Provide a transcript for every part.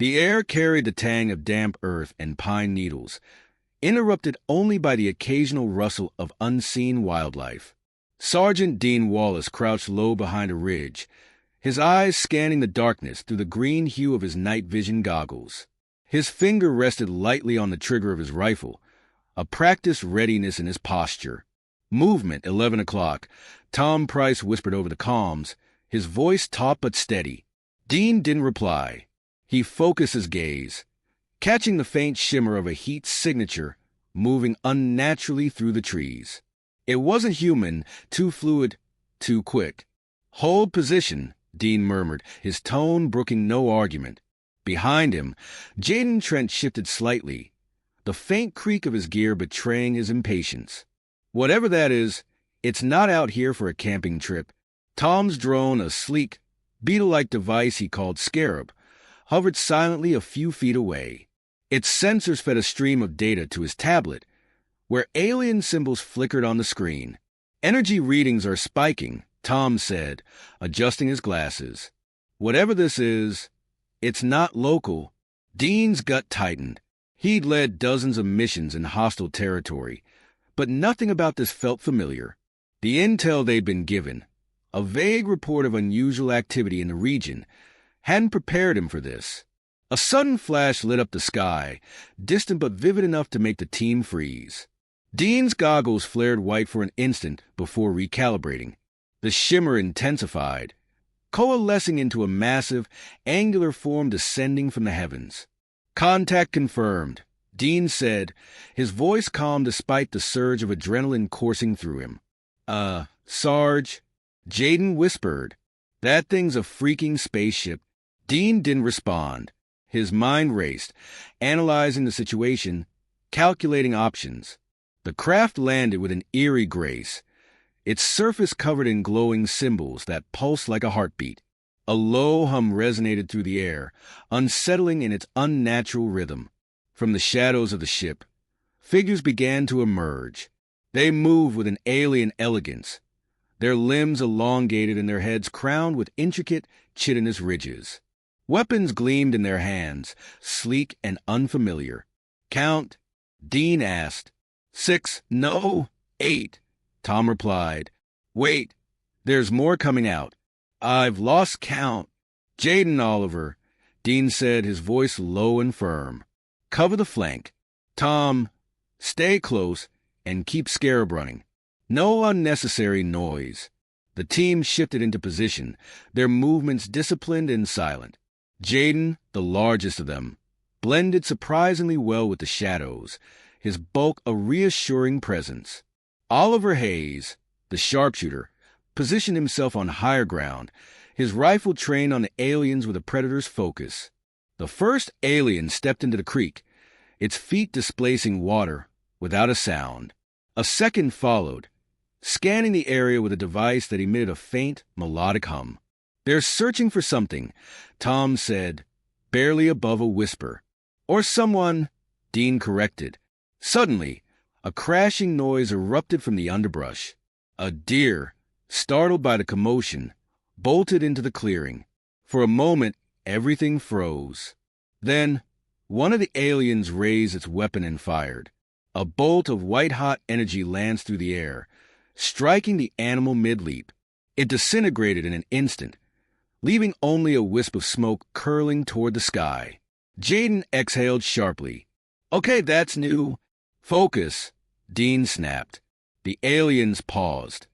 The air carried the tang of damp earth and pine needles, interrupted only by the occasional rustle of unseen wildlife. Sergeant Dean Wallace crouched low behind a ridge, his eyes scanning the darkness through the green hue of his night vision goggles. His finger rested lightly on the trigger of his rifle, a practiced readiness in his posture. "Movement, 11 o'clock. Tom Price whispered over the comms, his voice taut but steady. Dean didn't reply. He focused his gaze, catching the faint shimmer of a heat signature moving unnaturally through the trees. It wasn't human, too fluid, too quick. "Hold position," Dean murmured, his tone brooking no argument. Behind him, Jaden Trent shifted slightly, the faint creak of his gear betraying his impatience. "Whatever that is, it's not out here for a camping trip." Tom's drone, a sleek, beetle-like device he called Scarab, hovered silently a few feet away. Its sensors fed a stream of data to his tablet, where alien symbols flickered on the screen. "Energy readings are spiking," Tom said, adjusting his glasses. "Whatever this is, it's not local." Dean's gut tightened. He'd led dozens of missions in hostile territory, but nothing about this felt familiar. The intel they'd been given, a vague report of unusual activity in the region, hadn't prepared him for this. A sudden flash lit up the sky, distant but vivid enough to make the team freeze. Dean's goggles flared white for an instant before recalibrating. The shimmer intensified, coalescing into a massive, angular form descending from the heavens. "Contact confirmed," Dean said, his voice calm despite the surge of adrenaline coursing through him. Sarge," Jaden whispered. "That thing's a freaking spaceship." Dean didn't respond. His mind raced, analyzing the situation, calculating options. The craft landed with an eerie grace, its surface covered in glowing symbols that pulsed like a heartbeat. A low hum resonated through the air, unsettling in its unnatural rhythm. From the shadows of the ship, figures began to emerge. They moved with an alien elegance, their limbs elongated and their heads crowned with intricate, chitinous ridges. Weapons gleamed in their hands, sleek and unfamiliar. "Count?" Dean asked. 6, no, 8, Tom replied. "Wait, there's more coming out. I've lost count." "Jaden Oliver," Dean said, his voice low and firm. "Cover the flank. Tom, stay close and keep Scarab running. No unnecessary noise." The team shifted into position, their movements disciplined and silent. Jaden, the largest of them, blended surprisingly well with the shadows, his bulk a reassuring presence. Oliver Hayes, the sharpshooter, positioned himself on higher ground, his rifle trained on the aliens with a predator's focus. The first alien stepped into the creek, its feet displacing water without a sound. A second followed, scanning the area with a device that emitted a faint, melodic hum. "They're searching for something," Tom said, barely above a whisper. "Or someone," Dean corrected. Suddenly, a crashing noise erupted from the underbrush. A deer, startled by the commotion, bolted into the clearing. For a moment, everything froze. Then, one of the aliens raised its weapon and fired. A bolt of white-hot energy lanced through the air, striking the animal mid-leap. It disintegrated in an instant, leaving only a wisp of smoke curling toward the sky. Jaden exhaled sharply. "Okay, that's new." "Focus," Dean snapped. The aliens paused,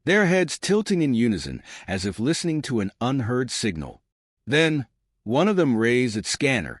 their heads tilting in unison as if listening to an unheard signal. Then, one of them raised its scanner,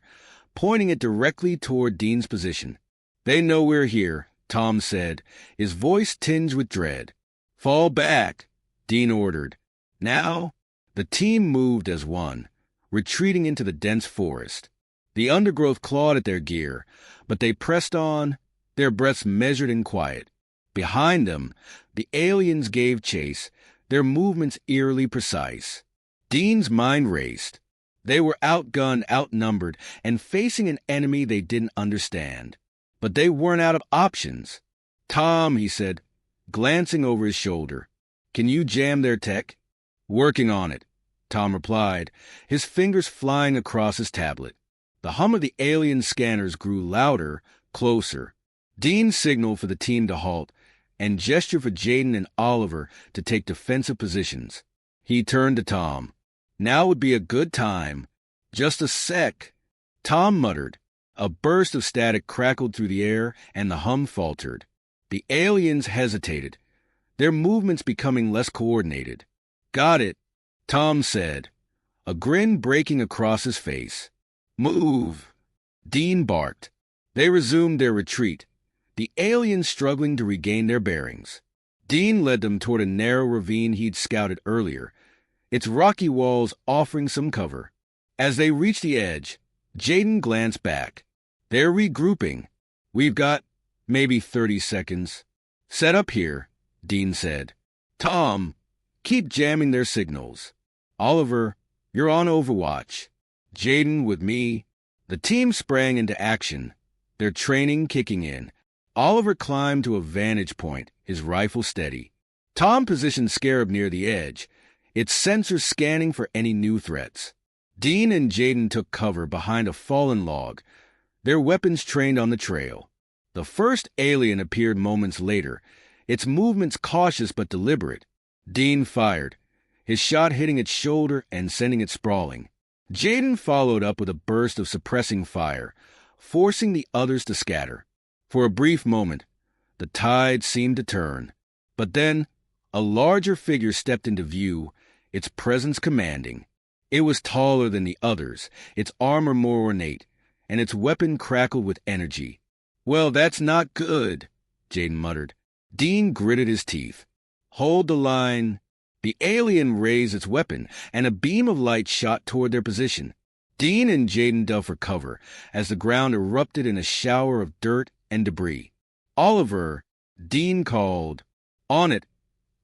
pointing it directly toward Dean's position. "They know we're here," Tom said, his voice tinged with dread. "Fall back," Dean ordered. Now, the team moved as one, retreating into the dense forest. The undergrowth clawed at their gear, but they pressed on, their breaths measured and quiet. Behind them, the aliens gave chase, their movements eerily precise. Dean's mind raced. They were outgunned, outnumbered, and facing an enemy they didn't understand. But they weren't out of options. "Tom," he said, glancing over his shoulder, "can you jam their tech?" "Working on it," Tom replied, his fingers flying across his tablet. The hum of the alien scanners grew louder, closer. Dean signaled for the team to halt and gestured for Jaden and Oliver to take defensive positions. He turned to Tom. "Now would be a good time." "Just a sec," Tom muttered. A burst of static crackled through the air, and the hum faltered. The aliens hesitated, their movements becoming less coordinated. "Got it," Tom said, a grin breaking across his face. "Move," Dean barked. They resumed their retreat, the aliens struggling to regain their bearings. Dean led them toward a narrow ravine he'd scouted earlier, its rocky walls offering some cover. As they reached the edge, Jaden glanced back. "They're regrouping. We've got maybe 30 seconds. Set up here," Dean said. "Tom, keep jamming their signals. Oliver, you're on Overwatch. Jaden with me." The team sprang into action, their training kicking in. Oliver climbed to a vantage point, his rifle steady. Tom positioned Scarab near the edge, its sensors scanning for any new threats. Dean and Jaden took cover behind a fallen log, their weapons trained on the trail. The first alien appeared moments later, its movements cautious but deliberate. Dean fired, his shot hitting its shoulder and sending it sprawling. Jaden followed up with a burst of suppressing fire, forcing the others to scatter. For a brief moment, the tide seemed to turn. But then, a larger figure stepped into view, its presence commanding. It was taller than the others, its armor more ornate, and its weapon crackled with energy. "Well, that's not good," Jaden muttered. Dean gritted his teeth. "Hold the line." The alien raised its weapon, and a beam of light shot toward their position. Dean and Jaden dove for cover as the ground erupted in a shower of dirt and debris. "Oliver," Dean called. "On it,"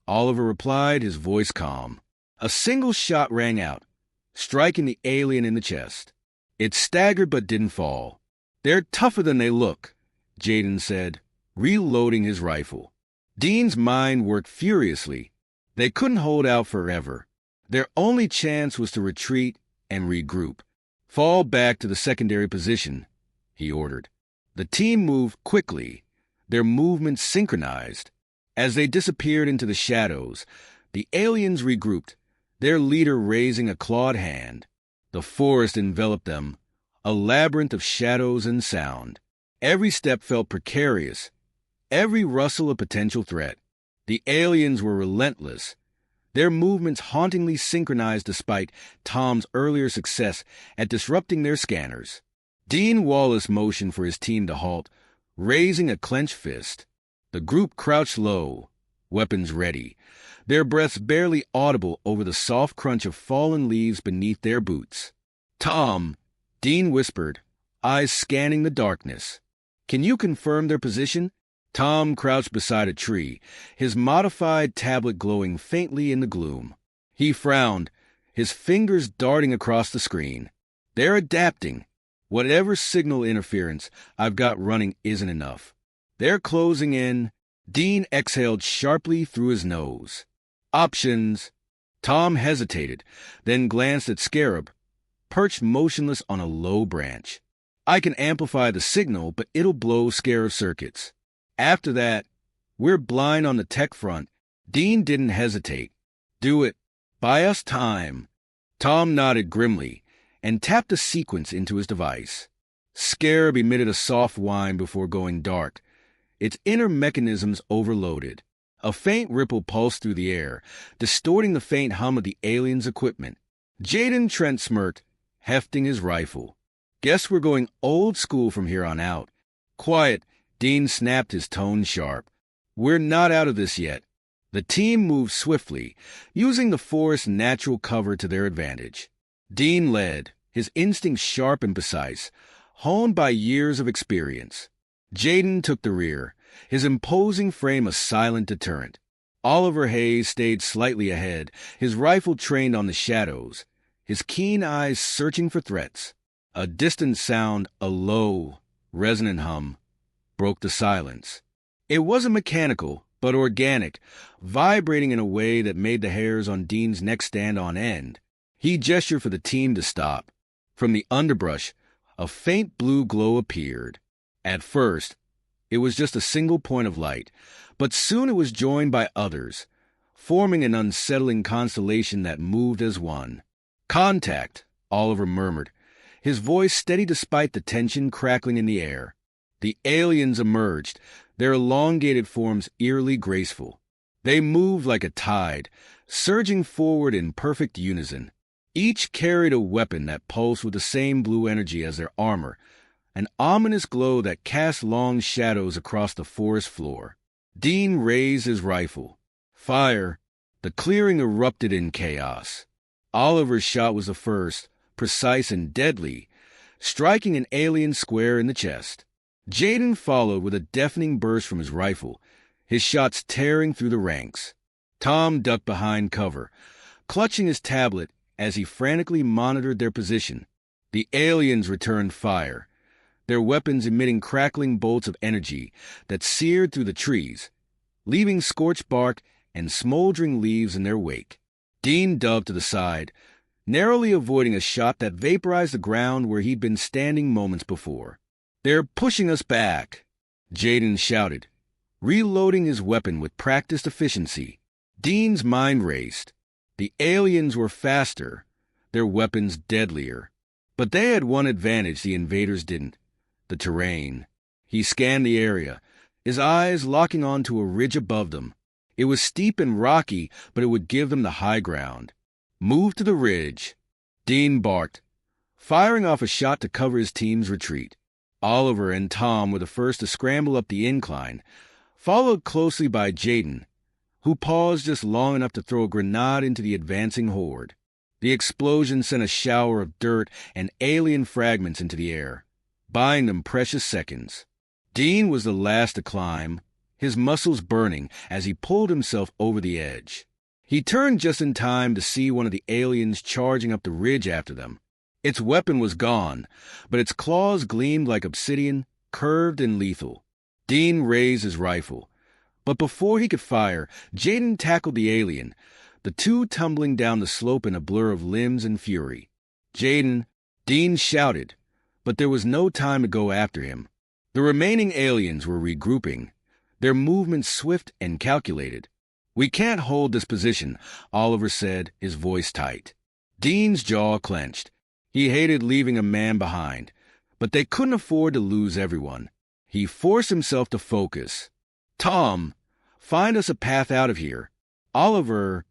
Oliver replied, his voice calm. A single shot rang out, striking the alien in the chest. It staggered but didn't fall. "They're tougher than they look," Jaden said, reloading his rifle. Dean's mind worked furiously. They couldn't hold out forever. Their only chance was to retreat and regroup. "Fall back to the secondary position," he ordered. The team moved quickly, their movements synchronized. As they disappeared into the shadows, the aliens regrouped, their leader raising a clawed hand. The forest enveloped them, a labyrinth of shadows and sound. Every step felt precarious, every rustle a potential threat. The aliens were relentless, their movements hauntingly synchronized despite Tom's earlier success at disrupting their scanners. Dean Wallace motioned for his team to halt, raising a clenched fist. The group crouched low, weapons ready, their breaths barely audible over the soft crunch of fallen leaves beneath their boots. "Tom," Dean whispered, eyes scanning the darkness. "Can you confirm their position?" Tom crouched beside a tree, his modified tablet glowing faintly in the gloom. He frowned, his fingers darting across the screen. "They're adapting. Whatever signal interference I've got running isn't enough. They're closing in." Dean exhaled sharply through his nose. "Options." Tom hesitated, then glanced at Scarab, perched motionless on a low branch. "I can amplify the signal, but it'll blow Scarab circuits. After that, we're blind on the tech front." Dean didn't hesitate. "Do it. Buy us time." Tom nodded grimly and tapped a sequence into his device. Scarab emitted a soft whine before going dark, its inner mechanisms overloaded. A faint ripple pulsed through the air, distorting the faint hum of the alien's equipment. Jaden Trent smirked, hefting his rifle. "Guess we're going old school from here on out." "Quiet," Dean snapped, his tone sharp. "We're not out of this yet." The team moved swiftly, using the forest's natural cover to their advantage. Dean led, his instincts sharp and precise, honed by years of experience. Jaden took the rear, his imposing frame a silent deterrent. Oliver Hayes stayed slightly ahead, his rifle trained on the shadows, his keen eyes searching for threats. A distant sound, a low, resonant hum, broke the silence. It wasn't mechanical, but organic, vibrating in a way that made the hairs on Dean's neck stand on end. He gestured for the team to stop. From the underbrush, A faint blue glow appeared. At first, it was just a single point of light, but soon it was joined by others, forming an unsettling constellation that moved as one. "Contact," Oliver murmured, his voice steady despite the tension crackling in the air. The aliens emerged, their elongated forms eerily graceful. They moved like a tide, surging forward in perfect unison. Each carried a weapon that pulsed with the same blue energy as their armor, an ominous glow that cast long shadows across the forest floor. Dean raised his rifle. Fire! The clearing erupted in chaos. Oliver's shot was the first, precise and deadly, striking an alien square in the chest. Jaden followed with a deafening burst from his rifle, his shots tearing through the ranks. Tom ducked behind cover, clutching his tablet as he frantically monitored their position. The aliens returned fire, their weapons emitting crackling bolts of energy that seared through the trees, leaving scorched bark and smoldering leaves in their wake. Dean dove to the side, narrowly avoiding a shot that vaporized the ground where he'd been standing moments before. "They're pushing us back," Jaden shouted, reloading his weapon with practiced efficiency. Dean's mind raced. The aliens were faster, their weapons deadlier. But they had one advantage the invaders didn't: the terrain. He scanned the area, his eyes locking onto a ridge above them. It was steep and rocky, but it would give them the high ground. "Move to the ridge," Dean barked, firing off a shot to cover his team's retreat. Oliver and Tom were the first to scramble up the incline, followed closely by Jaden, who paused just long enough to throw a grenade into the advancing horde. The explosion sent a shower of dirt and alien fragments into the air, buying them precious seconds. Dean was the last to climb, his muscles burning as he pulled himself over the edge. He turned just in time to see one of the aliens charging up the ridge after them. Its weapon was gone, but its claws gleamed like obsidian, curved and lethal. Dean raised his rifle, but before he could fire, Jaden tackled the alien, the two tumbling down the slope in a blur of limbs and fury. "Jaden!" Dean shouted, but there was no time to go after him. The remaining aliens were regrouping, their movements swift and calculated. "We can't hold this position," Oliver said, his voice tight. Dean's jaw clenched. He hated leaving a man behind, but they couldn't afford to lose everyone. He forced himself to focus. "Tom, find us a path out of here. Oliver,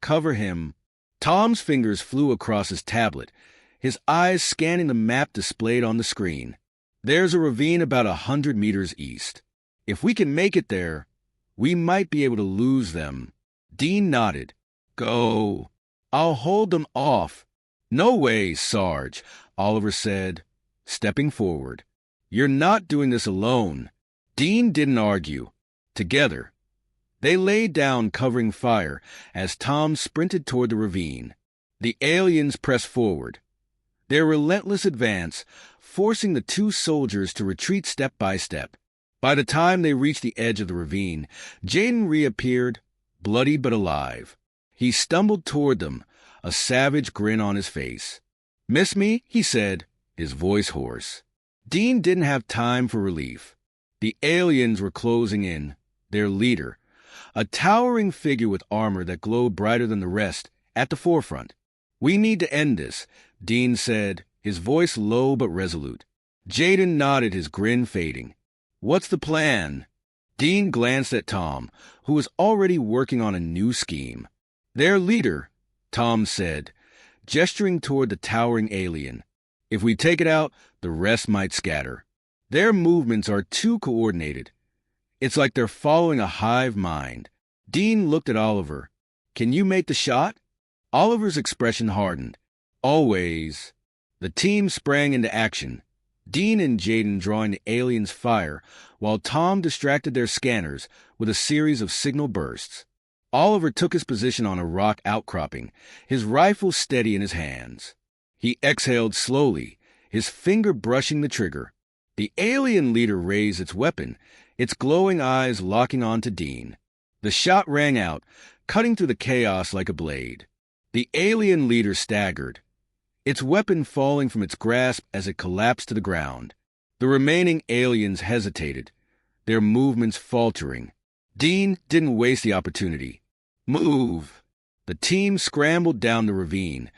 cover him." Tom's fingers flew across his tablet, his eyes scanning the map displayed on the screen. "There's a ravine about 100 meters east. If we can make it there, we might be able to lose them." Dean nodded. "Go. I'll hold them off." "No way, Sarge," Oliver said, stepping forward. "You're not doing this alone." Dean didn't argue. Together, they laid down covering fire as Tom sprinted toward the ravine. The aliens pressed forward, their relentless advance forcing the two soldiers to retreat step by step. By the time they reached the edge of the ravine, Jaden reappeared, bloody but alive. He stumbled toward them, a savage grin on his face. "Miss me?" he said, his voice hoarse. Dean didn't have time for relief. The aliens were closing in, their leader, a towering figure with armor that glowed brighter than the rest, at the forefront. "We need to end this," Dean said, his voice low but resolute. Jaden nodded, his grin fading. "What's the plan?" Dean glanced at Tom, who was already working on a new scheme. "Their leader," Tom said, gesturing toward the towering alien. "If we take it out, the rest might scatter. Their movements are too coordinated. It's like they're following a hive mind." Dean looked at Oliver. "Can you make the shot?" Oliver's expression hardened. "Always." The team sprang into action, Dean and Jaden drawing the aliens' fire, while Tom distracted their scanners with a series of signal bursts. Oliver took his position on a rock outcropping, his rifle steady in his hands. He exhaled slowly, his finger brushing the trigger. The alien leader raised its weapon, its glowing eyes locking onto Dean. The shot rang out, cutting through the chaos like a blade. The alien leader staggered, its weapon falling from its grasp as it collapsed to the ground. The remaining aliens hesitated, their movements faltering. Dean didn't waste the opportunity. Move! The team scrambled down the ravine,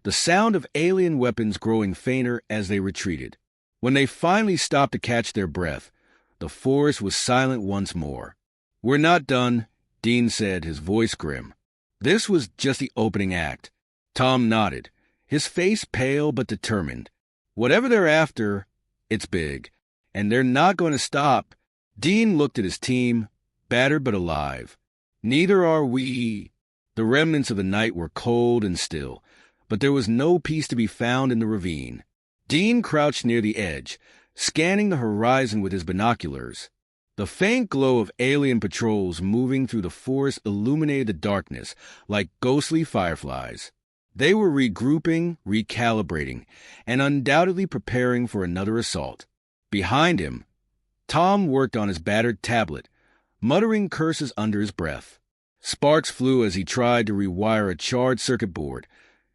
the sound of alien weapons growing fainter as they retreated. When they finally stopped to catch their breath, the forest was silent once more. "We're not done," Dean said, his voice grim. This was just the opening act. Tom nodded, his face pale but determined. Whatever they're after, it's big, and they're not going to stop. Dean looked at his team, battered but alive. "Neither are we." The remnants of the night were cold and still, but there was no peace to be found in the ravine. Dean crouched near the edge, scanning the horizon with his binoculars. The faint glow of alien patrols moving through the forest illuminated the darkness like ghostly fireflies. They were regrouping, recalibrating, and undoubtedly preparing for another assault. Behind him, Tom worked on his battered tablet, muttering curses under his breath. Sparks flew as he tried to rewire a charred circuit board,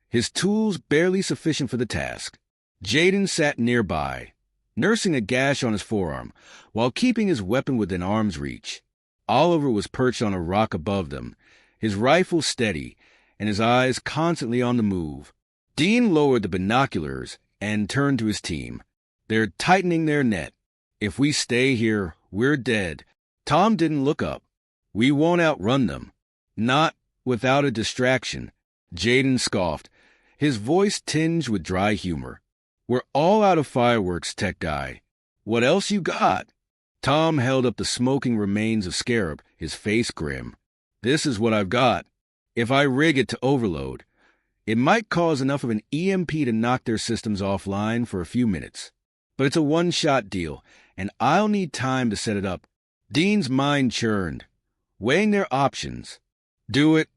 his tools barely sufficient for the task. Jaden sat nearby, nursing a gash on his forearm, while keeping his weapon within arm's reach. Oliver was perched on a rock above them, his rifle steady, and his eyes constantly on the move. Dean lowered the binoculars and turned to his team. "They're tightening their net. If we stay here, we're dead." Tom didn't look up. "We won't outrun them. Not without a distraction." Jaden scoffed, his voice tinged with dry humor. "We're all out of fireworks, tech guy. What else you got?" Tom held up the smoking remains of Scarab, his face grim. "This is what I've got. If I rig it to overload, it might cause enough of an EMP to knock their systems offline for a few minutes. But it's a one-shot deal, and I'll need time to set it up." Dean's mind churned, weighing their options. "Do it,"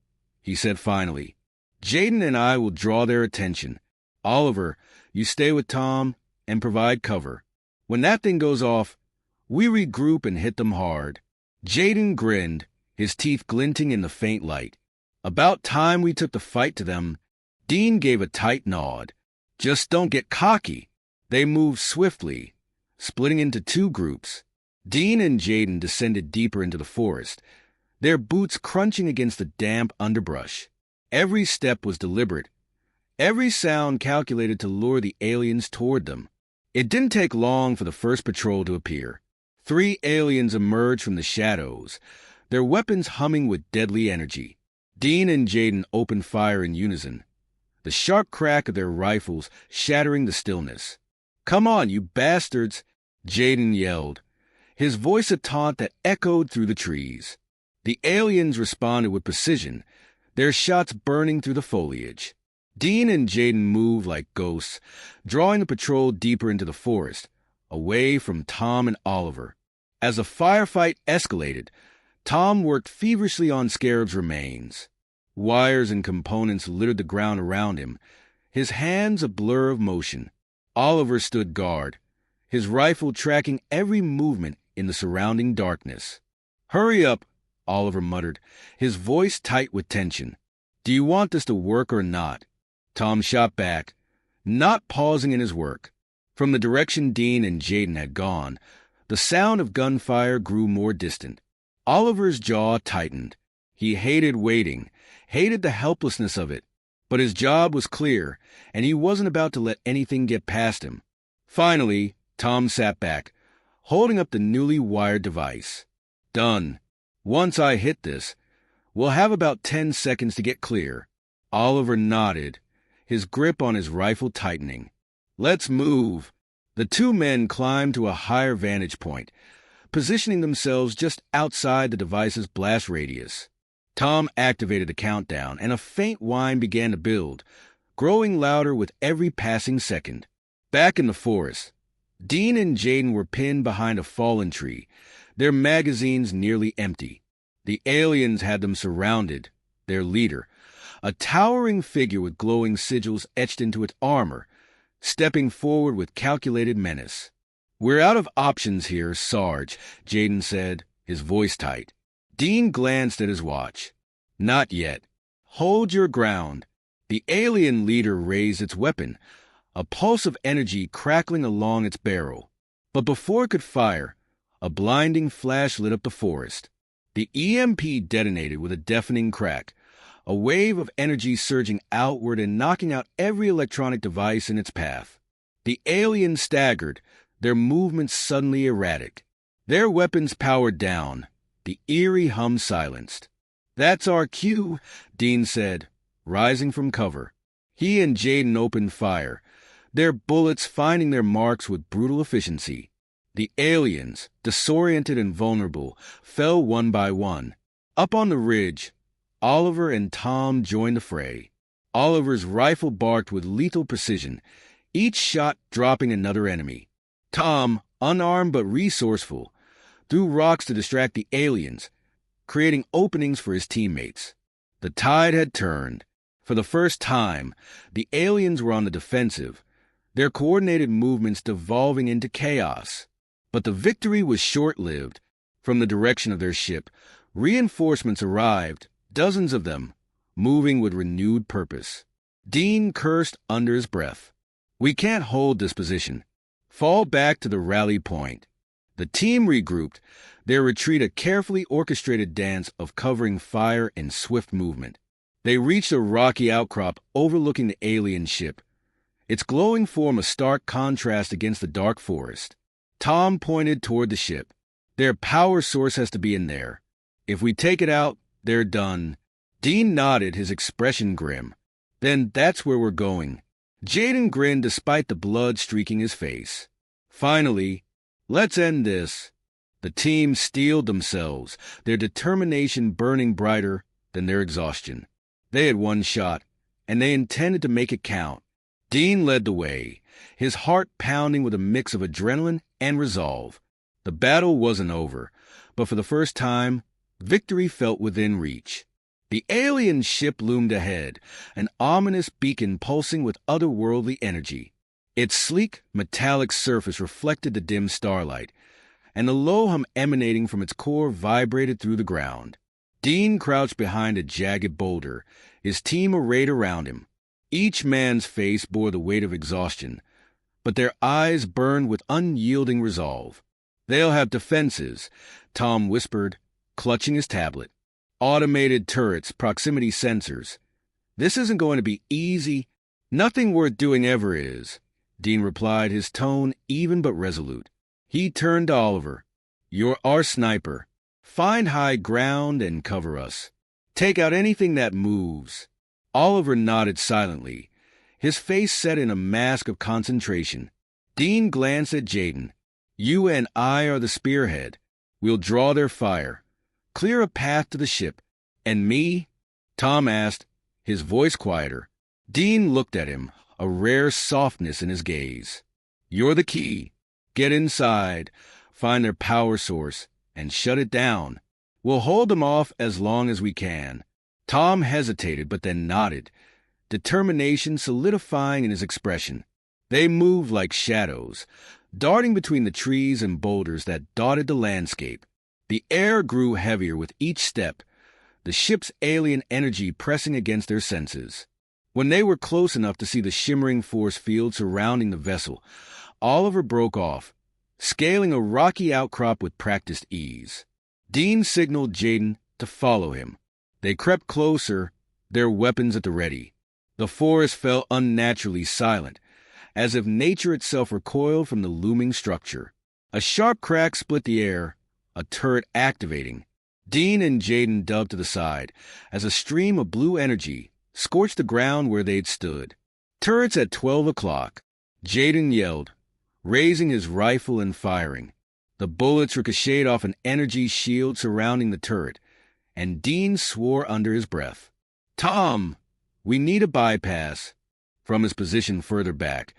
he said finally. "Jaden and I will draw their attention. Oliver, you stay with Tom and provide cover. When that thing goes off, we regroup and hit them hard." Jaden grinned, his teeth glinting in the faint light. "About time we took the fight to them." Dean gave a tight nod. "Just don't get cocky." They moved swiftly, splitting into two groups. Dean and Jaden descended deeper into the forest, their boots crunching against the damp underbrush. Every step was deliberate, every sound calculated to lure the aliens toward them. It didn't take long for the first patrol to appear. 3 aliens emerged from the shadows, their weapons humming with deadly energy. Dean and Jaden opened fire in unison, the sharp crack of their rifles shattering the stillness. "Come on, you bastards!" Jaden yelled, his voice a taunt that echoed through the trees. The aliens responded with precision, their shots burning through the foliage. Dean and Jaden moved like ghosts, drawing the patrol deeper into the forest, away from Tom and Oliver. As the firefight escalated, Tom worked feverishly on Scarab's remains. Wires and components littered the ground around him, his hands a blur of motion. Oliver stood guard, his rifle tracking every movement in the surrounding darkness. "Hurry up," Oliver muttered, his voice tight with tension. "Do you want this to work or not?" Tom shot back, not pausing in his work. From the direction Dean and Jaden had gone, the sound of gunfire grew more distant. Oliver's jaw tightened. He hated waiting, hated the helplessness of it. But his job was clear, and he wasn't about to let anything get past him. Finally, Tom sat back, holding up the newly wired device. "Done. Once I hit this, we'll have about 10 seconds to get clear." Oliver nodded, his grip on his rifle tightening. "Let's move." The 2 men climbed to a higher vantage point, positioning themselves just outside the device's blast radius. Tom activated the countdown, and a faint whine began to build, growing louder with every passing second. Back in the forest, Dean and Jaden were pinned behind a fallen tree, their magazines nearly empty. The aliens had them surrounded, their leader, a towering figure with glowing sigils etched into its armor, stepping forward with calculated menace. "We're out of options here, Sarge," Jaden said, his voice tight. Dean glanced at his watch. "Not yet. Hold your ground." The alien leader raised its weapon, a pulse of energy crackling along its barrel. But before it could fire, a blinding flash lit up the forest. The EMP detonated with a deafening crack, a wave of energy surging outward and knocking out every electronic device in its path. The aliens staggered, their movements suddenly erratic. Their weapons powered down, the eerie hum silenced. "That's our cue," Dean said, rising from cover. He and Jaden opened fire, their bullets finding their marks with brutal efficiency. The aliens, disoriented and vulnerable, fell one by one. Up on the ridge, Oliver and Tom joined the fray. Oliver's rifle barked with lethal precision, each shot dropping another enemy. Tom, unarmed but resourceful, threw rocks to distract the aliens, creating openings for his teammates. The tide had turned. For the first time, the aliens were on the defensive, their coordinated movements devolving into chaos. But the victory was short-lived. From the direction of their ship, reinforcements arrived, dozens of them, moving with renewed purpose. Dean cursed under his breath. "We can't hold this position. Fall back to the rally point." The team regrouped, their retreat a carefully orchestrated dance of covering fire and swift movement. They reached a rocky outcrop overlooking the alien ship, its glowing form a stark contrast against the dark forest. Tom pointed toward the ship. "Their power source has to be in there. If we take it out, they're done." Dean nodded, his expression grim. "Then that's where we're going." Jaden grinned despite the blood streaking his face. "Finally, let's end this." The team steeled themselves, their determination burning brighter than their exhaustion. They had one shot, and they intended to make it count. Dean led the way, his heart pounding with a mix of adrenaline and resolve. The battle wasn't over, but for the first time, victory felt within reach. The alien ship loomed ahead, an ominous beacon pulsing with otherworldly energy. Its sleek, metallic surface reflected the dim starlight, and the low hum emanating from its core vibrated through the ground. Dean crouched behind a jagged boulder, his team arrayed around him. Each man's face bore the weight of exhaustion, but their eyes burned with unyielding resolve. "They'll have defenses," Tom whispered, clutching his tablet. "Automated turrets, proximity sensors. This isn't going to be easy." "Nothing worth doing ever is," Dean replied, his tone even but resolute. He turned to Oliver. "You're our sniper. Find high ground and cover us. Take out anything that moves." Oliver nodded silently, his face set in a mask of concentration. Dean glanced at Jaden. "You and I are the spearhead. We'll draw their fire, clear a path to the ship." "And me?" Tom asked, his voice quieter. Dean looked at him, a rare softness in his gaze. "You're the key. Get inside, find their power source, and shut it down. We'll hold them off as long as we can." Tom hesitated, but then nodded, determination solidifying in his expression. They moved like shadows, darting between the trees and boulders that dotted the landscape. The air grew heavier with each step, the ship's alien energy pressing against their senses. When they were close enough to see the shimmering force field surrounding the vessel, Oliver broke off, scaling a rocky outcrop with practiced ease. Dean signaled Jaden to follow him. They crept closer, their weapons at the ready. The forest felt unnaturally silent, as if nature itself recoiled from the looming structure. A sharp crack split the air, a turret activating. Dean and Jaden dove to the side, as a stream of blue energy scorched the ground where they'd stood. "Turrets at 12 o'clock. Jaden yelled, raising his rifle and firing. The bullets ricocheted off an energy shield surrounding the turret, and Dean swore under his breath. "Tom, we need a bypass." From his position further back,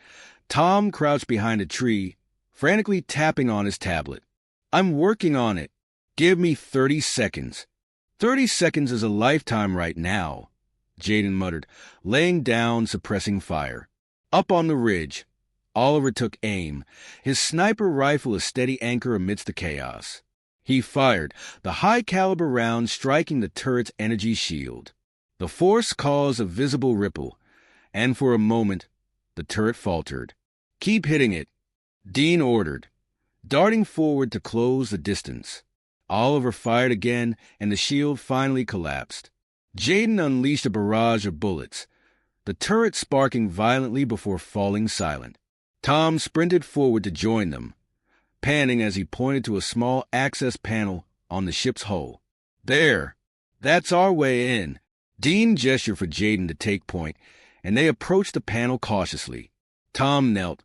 Tom crouched behind a tree, frantically tapping on his tablet. "I'm working on it. Give me 30 seconds. 30 seconds is a lifetime right now," Jaden muttered, laying down, suppressing fire. Up on the ridge, Oliver took aim, his sniper rifle a steady anchor amidst the chaos. He fired, the high-caliber round striking the turret's energy shield. The force caused a visible ripple, and for a moment, the turret faltered. "Keep hitting it," Dean ordered, darting forward to close the distance. Oliver fired again, and the shield finally collapsed. Jaden unleashed a barrage of bullets, the turret sparking violently before falling silent. Tom sprinted forward to join them, panting as he pointed to a small access panel on the ship's hull. "There! That's our way in." Dean gestured for Jaden to take point, and they approached the panel cautiously. Tom knelt,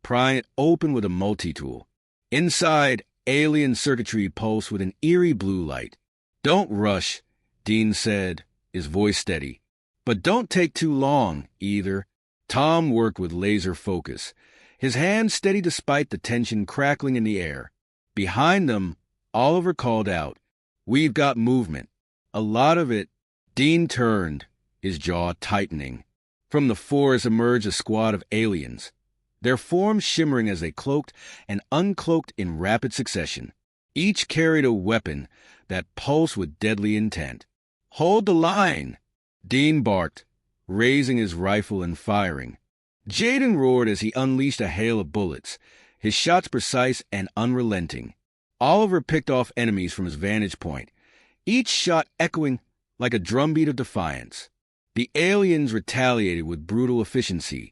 prying it open with a multi-tool. Inside, alien circuitry pulsed with an eerie blue light. "Don't rush," Dean said, his voice steady. "But don't take too long, either." Tom worked with laser focus, his hands steady despite the tension crackling in the air. Behind them, Oliver called out, "We've got movement. A lot of it." Dean turned, his jaw tightening. From the forest emerged a squad of aliens, their forms shimmering as they cloaked and uncloaked in rapid succession. Each carried a weapon that pulsed with deadly intent. "Hold the line!" Dean barked, raising his rifle and firing. Jaden roared as he unleashed a hail of bullets, his shots precise and unrelenting. Oliver picked off enemies from his vantage point, each shot echoing like a drumbeat of defiance. The aliens retaliated with brutal efficiency,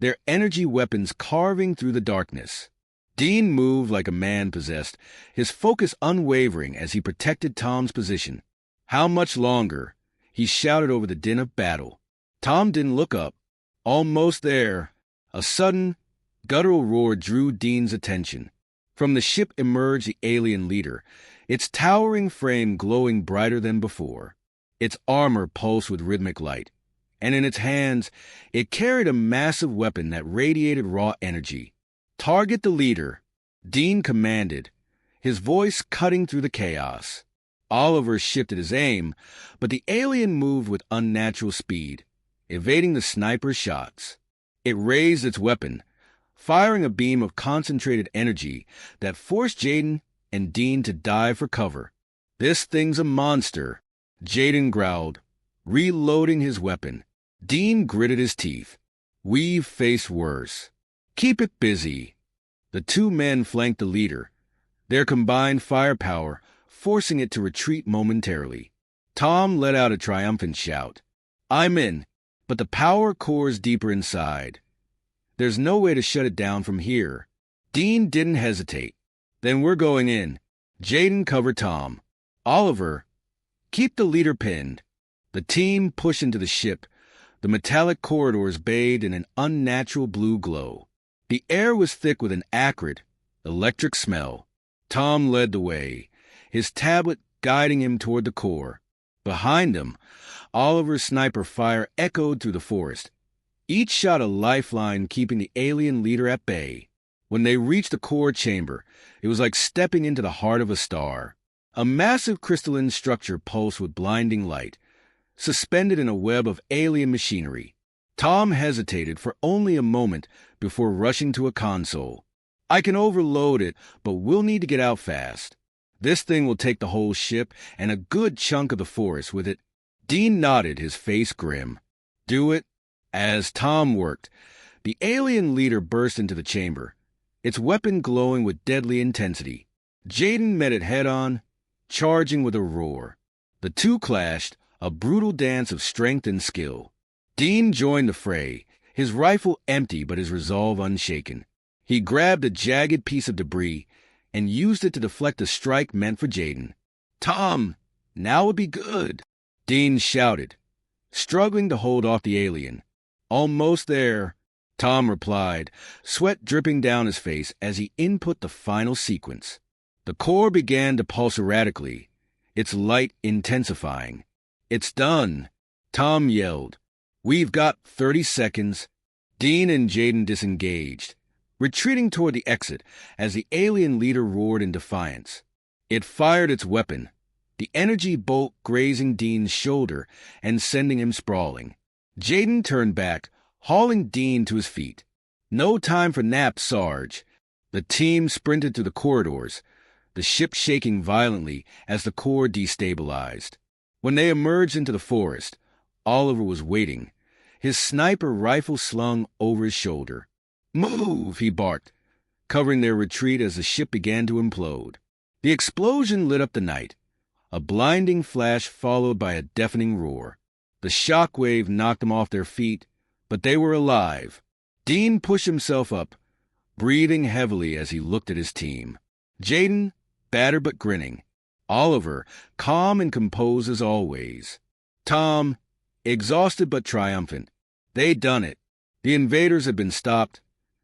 their energy weapons carving through the darkness. Dean moved like a man possessed, his focus unwavering as he protected Tom's position. "How much longer?" he shouted over the din of battle. Tom didn't look up. "Almost there." A sudden, guttural roar drew Dean's attention. From the ship emerged the alien leader, its towering frame glowing brighter than before. Its armor pulsed with rhythmic light, and in its hands it carried a massive weapon that radiated raw energy. "Target the leader," Dean commanded, his voice cutting through the chaos. Oliver shifted his aim, but the alien moved with unnatural speed, evading the sniper's shots. It raised its weapon, firing a beam of concentrated energy that forced Jaden and Dean to dive for cover. "This thing's a monster," Jaden growled, reloading his weapon. Dean gritted his teeth. "We've faced worse. Keep it busy." The two men flanked the leader, their combined firepower forcing it to retreat momentarily. Tom let out a triumphant shout. "I'm in, but the power core's deeper inside. There's no way to shut it down from here." Dean didn't hesitate. "Then we're going in." Jaden covered Tom. "Oliver, keep the leader pinned." The team pushed into the ship, the metallic corridors bathed in an unnatural blue glow. The air was thick with an acrid, electric smell. Tom led the way, his tablet guiding him toward the core. Behind him, Oliver's sniper fire echoed through the forest, each shot a lifeline keeping the alien leader at bay. When they reached the core chamber, it was like stepping into the heart of a star. A massive crystalline structure pulsed with blinding light, suspended in a web of alien machinery. Tom hesitated for only a moment before rushing to a console. "I can overload it, but we'll need to get out fast. This thing will take the whole ship and a good chunk of the forest with it." Dean nodded, his face grim. "Do it." As Tom worked, the alien leader burst into the chamber, its weapon glowing with deadly intensity. Jaden met it head-on, charging with a roar. The two clashed, a brutal dance of strength and skill. Dean joined the fray, his rifle empty but his resolve unshaken. He grabbed a jagged piece of debris and used it to deflect a strike meant for Jaden. "Tom, now would be good," Dean shouted, struggling to hold off the alien. "Almost there," Tom replied, sweat dripping down his face as he input the final sequence. The core began to pulse erratically, its light intensifying. "It's done," Tom yelled. "We've got 30 seconds." Dean and Jaden disengaged, retreating toward the exit as the alien leader roared in defiance. It fired its weapon, the energy bolt grazing Dean's shoulder and sending him sprawling. Jaden turned back, hauling Dean to his feet. "No time for naps, Sarge." The team sprinted through the corridors, the ship shaking violently as the core destabilized. When they emerged into the forest, Oliver was waiting, his sniper rifle slung over his shoulder. "Move!" he barked, covering their retreat as the ship began to implode. The explosion lit up the night, a blinding flash followed by a deafening roar. The shockwave knocked them off their feet, but they were alive. Dean pushed himself up, breathing heavily as he looked at his team. Jaden, battered but grinning. Oliver, calm and composed as always. Tom, exhausted but triumphant. They'd done it. The invaders had been stopped,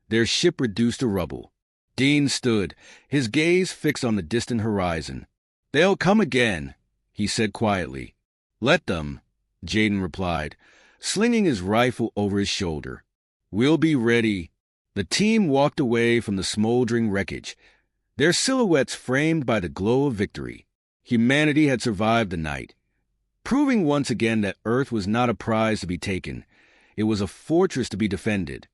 their ship reduced to rubble. Dean stood, his gaze fixed on the distant horizon. "They'll come again," he said quietly. "Let them," Jaden replied, slinging his rifle over his shoulder. "We'll be ready." The team walked away from the smoldering wreckage, their silhouettes framed by the glow of victory. Humanity had survived the night, proving once again that Earth was not a prize to be taken. It was a fortress to be defended.